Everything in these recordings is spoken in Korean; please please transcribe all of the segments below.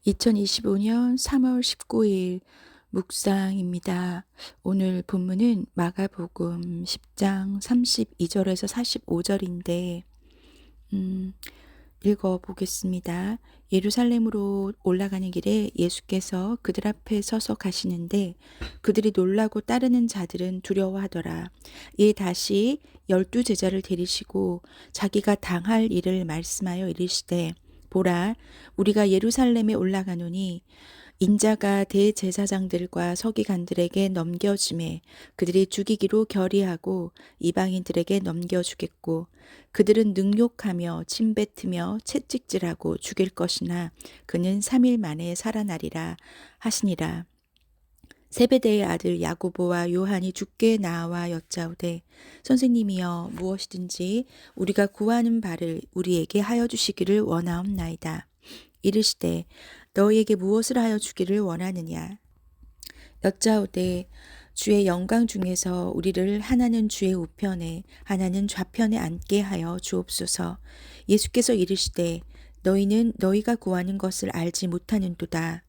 2025년 3월 19일 묵상입니다. 오늘 본문은 마가복음 10장 32절에서 45절인데 읽어 보겠습니다. 예루살렘으로 올라가는 길에 예수께서 그들 앞에 서서 가시는데 그들이 놀라고 따르는 자들은 두려워하더라. 이에 다시 12제자를 데리시고 자기가 당할 일을 말씀하여 이르시되 보라, 우리가 예루살렘에 올라가노니 인자가 대제사장들과 서기관들에게 넘겨짐에 그들이 죽이기로 결의하고 이방인들에게 넘겨주겠고 그들은 능욕하며 침뱉으며 채찍질하고 죽일 것이나 그는 3일 만에 살아나리라 하시니라. 세베대의 아들 야고보와 요한이 주께 나와 여짜오되 선생님이여 무엇이든지 우리가 구하는 바를 우리에게 하여 주시기를 원하옵나이다. 이르시되 너희에게 무엇을 하여 주기를 원하느냐. 여짜오되 주의 영광 중에서 우리를 하나는 주의 우편에 하나는 좌편에 앉게 하여 주옵소서. 예수께서 이르시되 너희는 너희가 구하는 것을 알지 못하는도다.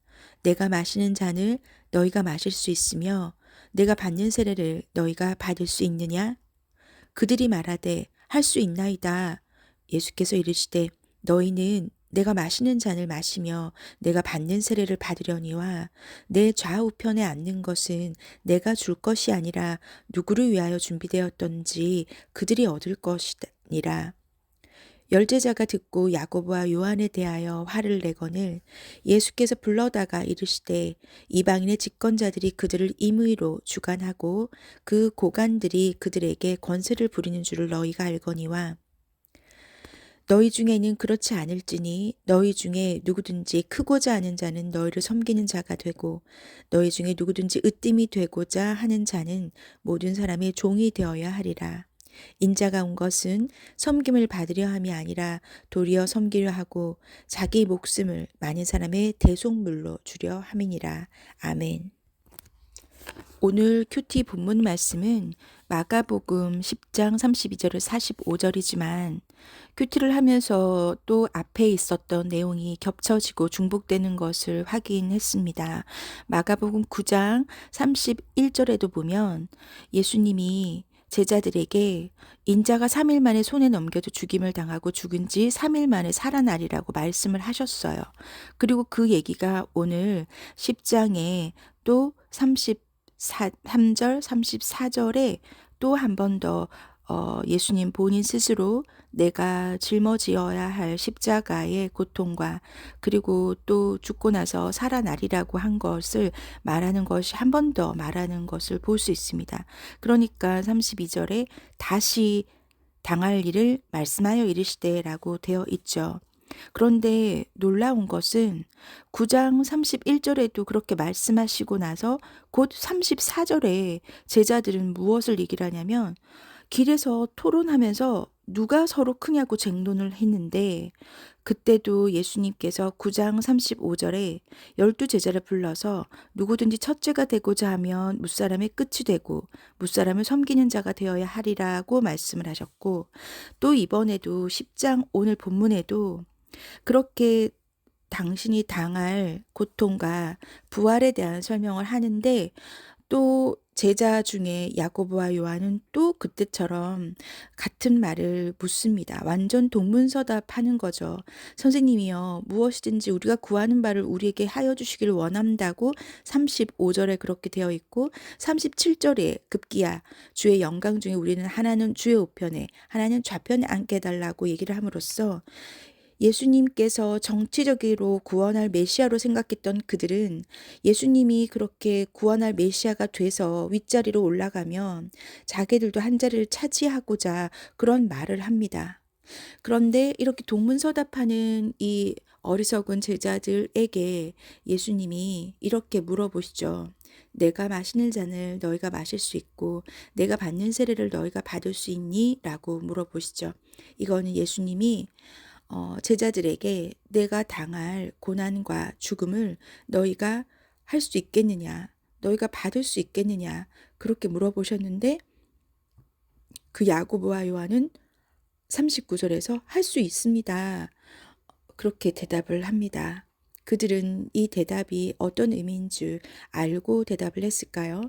내가 마시는 잔을 너희가 마실 수 있으며 내가 받는 세례를 너희가 받을 수 있느냐? 그들이 말하되 할 수 있나이다. 예수께서 이르시되 너희는 내가 마시는 잔을 마시며 내가 받는 세례를 받으려니와 내 좌우편에 앉는 것은 내가 줄 것이 아니라 누구를 위하여 준비되었던지 그들이 얻을 것이니라. 열제자가 듣고 야고보와 요한에 대하여 화를 내거늘 예수께서 불러다가 이르시되 이방인의 집권자들이 그들을 임의로 주관하고 그 고관들이 그들에게 권세를 부리는 줄을 너희가 알거니와 너희 중에는 그렇지 않을지니 너희 중에 누구든지 크고자 하는 자는 너희를 섬기는 자가 되고 너희 중에 누구든지 으뜸이 되고자 하는 자는 모든 사람의 종이 되어야 하리라. 인자가 온 것은 섬김을 받으려 함이 아니라 도리어 섬기려 하고 자기 목숨을 많은 사람의 대속물로 주려 함이니라. 아멘. 오늘 큐티 본문 말씀은 마가복음 10장 32절을 45절이지만 큐티를 하면서 또 앞에 있었던 내용이 겹쳐지고 중복되는 것을 확인했습니다. 마가복음 9장 31절에도 보면 예수님이 제자들에게 인자가 3일 만에 손에 넘겨도 죽임을 당하고 죽은 지 3일 만에 살아나리라고 말씀을 하셨어요. 그리고 그 얘기가 오늘 10장에 또 33절, 34절에 또 한 번 더 예수님 본인 스스로 내가 짊어지어야 할 십자가의 고통과 그리고 또 죽고 나서 살아나리라고 한 것을 말하는 것이 한 번 더 말하는 것을 볼 수 있습니다. 그러니까 32절에 다시 당할 일을 말씀하여 이르시되라고 되어 있죠. 그런데 놀라운 것은 9장 31절에도 그렇게 말씀하시고 나서 곧 34절에 제자들은 무엇을 얘기를 하냐면 길에서 토론하면서 누가 서로 크냐고 쟁론을 했는데 그때도 예수님께서 9장 35절에 12제자를 불러서 누구든지 첫째가 되고자 하면 무사람의 끝이 되고 무사람을 섬기는 자가 되어야 하리라고 말씀을 하셨고 또 이번에도 10장 오늘 본문에도 그렇게 당신이 당할 고통과 부활에 대한 설명을 하는데 또 제자 중에 야고보와 요한은 또 그때처럼 같은 말을 묻습니다. 완전 동문서답하는 거죠. 선생님이여 무엇이든지 우리가 구하는 바를 우리에게 하여 주시기를 원한다고 35절에 그렇게 되어 있고 37절에 급기야 주의 영광 중에 우리는 하나는 주의 우편에 하나는 좌편에 앉게 해달라고 얘기를 함으로써 예수님께서 정치적으로 구원할 메시아로 생각했던 그들은 예수님이 그렇게 구원할 메시아가 돼서 윗자리로 올라가면 자기들도 한 자리를 차지하고자 그런 말을 합니다. 그런데 이렇게 동문서답하는 이 어리석은 제자들에게 예수님이 이렇게 물어보시죠. 내가 마시는 잔을 너희가 마실 수 있고 내가 받는 세례를 너희가 받을 수 있니? 라고 물어보시죠. 이거는 예수님이 제자들에게 내가 당할 고난과 죽음을 너희가 할 수 있겠느냐, 너희가 받을 수 있겠느냐, 그렇게 물어보셨는데 그 야고보와 요한은 39절에서 할 수 있습니다. 그렇게 대답을 합니다. 그들은 이 대답이 어떤 의미인 줄 알고 대답을 했을까요?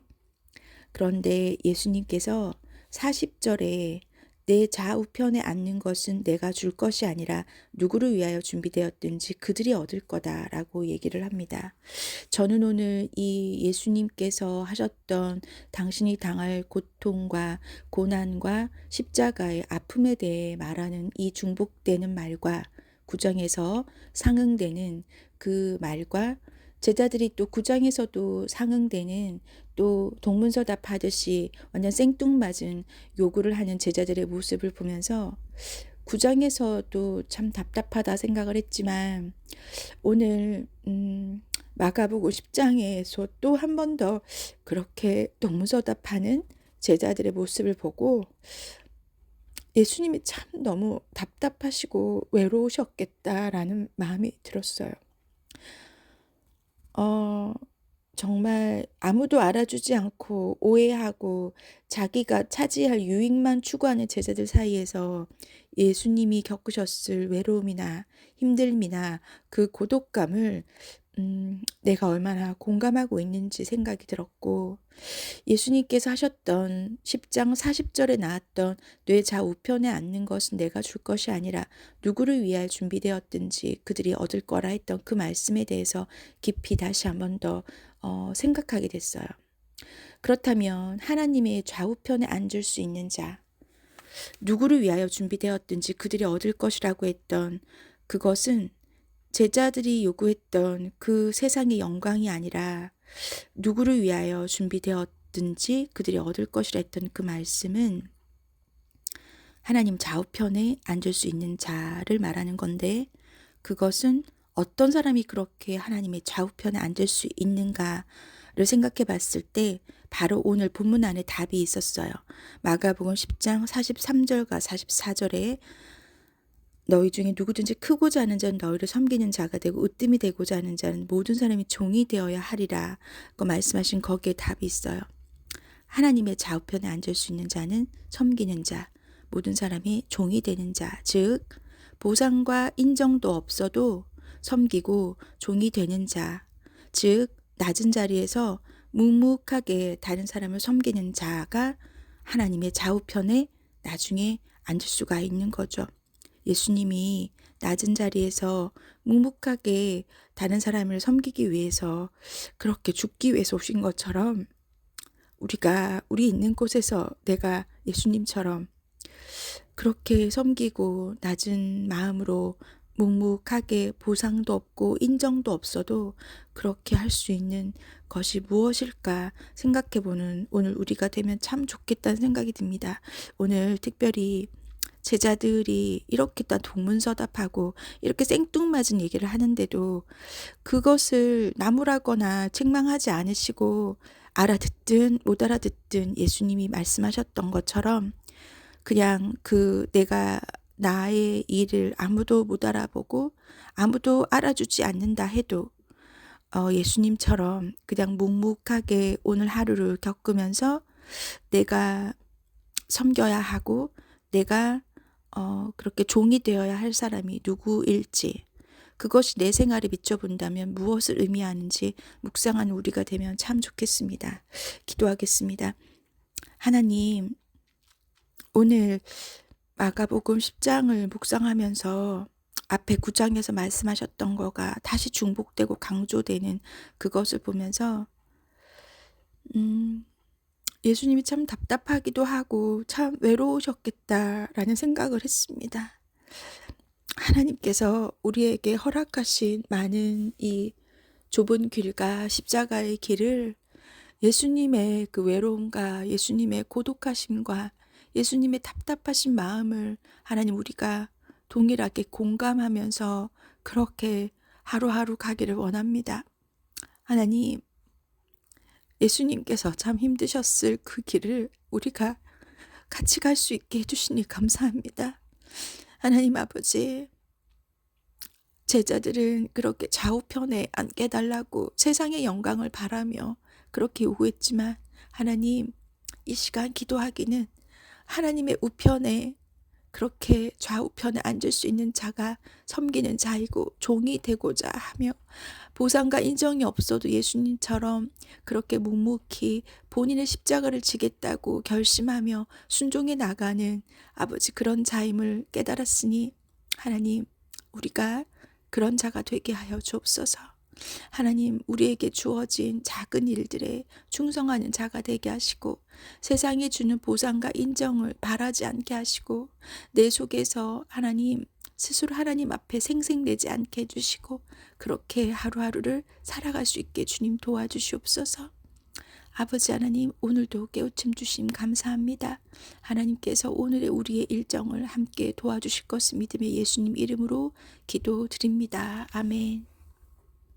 그런데 예수님께서 40절에 내 좌우편에 앉는 것은 내가 줄 것이 아니라 누구를 위하여 준비되었든지 그들이 얻을 거다라고 얘기를 합니다. 저는 오늘 이 예수님께서 하셨던 당신이 당할 고통과 고난과 십자가의 아픔에 대해 말하는 이 중복되는 말과 구장에서 상응되는 그 말과 제자들이 또 구장에서도 상응되는 또 동문서답 하듯이 완전 생뚱맞은 요구를 하는 제자들의 모습을 보면서 구장에서도 참 답답하다 생각을 했지만 오늘 마가복음 10장에서 또 한 번 더 그렇게 동문서답하는 제자들의 모습을 보고 예수님이 참 너무 답답하시고 외로우셨겠다라는 마음이 들었어요. 정말 아무도 알아주지 않고 오해하고 자기가 차지할 유익만 추구하는 제자들 사이에서 예수님이 겪으셨을 외로움이나 힘듦이나 그 고독감을 내가 얼마나 공감하고 있는지 생각이 들었고 예수님께서 하셨던 10장 40절에 나왔던 뇌 좌우편에 앉는 것은 내가 줄 것이 아니라 누구를 위하여 준비되었든지 그들이 얻을 거라 했던 그 말씀에 대해서 깊이 다시 한 번 더 생각하게 됐어요. 그렇다면 하나님의 좌우편에 앉을 수 있는 자, 누구를 위하여 준비되었든지 그들이 얻을 것이라고 했던 그것은 제자들이 요구했던 그 세상의 영광이 아니라 누구를 위하여 준비되었든지 그들이 얻을 것이라 했던 그 말씀은 하나님 좌우편에 앉을 수 있는 자를 말하는 건데 그것은 어떤 사람이 그렇게 하나님의 좌우편에 앉을 수 있는가를 생각해 봤을 때 바로 오늘 본문 안에 답이 있었어요. 마가복음 10장 43절과 44절에 너희 중에 누구든지 크고자 하는 자는 너희를 섬기는 자가 되고 으뜸이 되고자 하는 자는 모든 사람이 종이 되어야 하리라. 그 말씀하신 거기에 답이 있어요. 하나님의 좌우편에 앉을 수 있는 자는 섬기는 자, 모든 사람이 종이 되는 자, 즉 보상과 인정도 없어도 섬기고 종이 되는 자, 즉 낮은 자리에서 묵묵하게 다른 사람을 섬기는 자가 하나님의 좌우편에 나중에 앉을 수가 있는 거죠. 예수님이 낮은 자리에서 묵묵하게 다른 사람을 섬기기 위해서 그렇게 죽기 위해서 오신 것처럼 우리 있는 곳에서 내가 예수님처럼 그렇게 섬기고 낮은 마음으로 묵묵하게 보상도 없고 인정도 없어도 그렇게 할 수 있는 것이 무엇일까 생각해보는 오늘 우리가 되면 참 좋겠다는 생각이 듭니다. 오늘 특별히 제자들이 이렇게 다 동문서답하고 이렇게 생뚱맞은 얘기를 하는데도 그것을 나무라거나 책망하지 않으시고 알아듣든 못 알아듣든 예수님이 말씀하셨던 것처럼 그냥 내가 나의 일을 아무도 못 알아보고 아무도 알아주지 않는다 해도 예수님처럼 그냥 묵묵하게 오늘 하루를 겪으면서 내가 섬겨야 하고 내가 그렇게 종이 되어야 할 사람이 누구일지 그것이 내 생활에 비춰본다면 무엇을 의미하는지 묵상하는 우리가 되면 참 좋겠습니다. 기도하겠습니다. 하나님, 오늘 마가복음 10장을 묵상하면서 앞에 9장에서 말씀하셨던 거가 다시 중복되고 강조되는 그것을 보면서 예수님이 참 답답하기도 하고 참 외로우셨겠다라는 생각을 했습니다. 하나님께서 우리에게 허락하신 많은 이 좁은 길과 십자가의 길을 예수님의 그 외로움과 예수님의 고독하심과 예수님의 답답하신 마음을 하나님 우리가 동일하게 공감하면서 그렇게 하루하루 가기를 원합니다. 하나님, 예수님께서 참 힘드셨을 그 길을 우리가 같이 갈 수 있게 해주시니 감사합니다. 하나님 아버지, 제자들은 그렇게 좌우편에 앉게 해달라고 세상의 영광을 바라며 그렇게 요구했지만 하나님, 이 시간 기도하기는 하나님의 우편에 그렇게 좌우편에 앉을 수 있는 자가 섬기는 자이고 종이 되고자 하며 보상과 인정이 없어도 예수님처럼 그렇게 묵묵히 본인의 십자가를 지겠다고 결심하며 순종해 나가는 아버지 그런 자임을 깨달았으니 하나님 우리가 그런 자가 되게 하여 주옵소서. 하나님 우리에게 주어진 작은 일들에 충성하는 자가 되게 하시고 세상이 주는 보상과 인정을 바라지 않게 하시고 내 속에서 하나님 스스로 하나님 앞에 생색내지 않게 해주시고 그렇게 하루하루를 살아갈 수 있게 주님 도와주시옵소서. 아버지 하나님 오늘도 깨우침 주심 감사합니다. 하나님께서 오늘의 우리의 일정을 함께 도와주실 것을 믿음의 예수님 이름으로 기도드립니다. 아멘.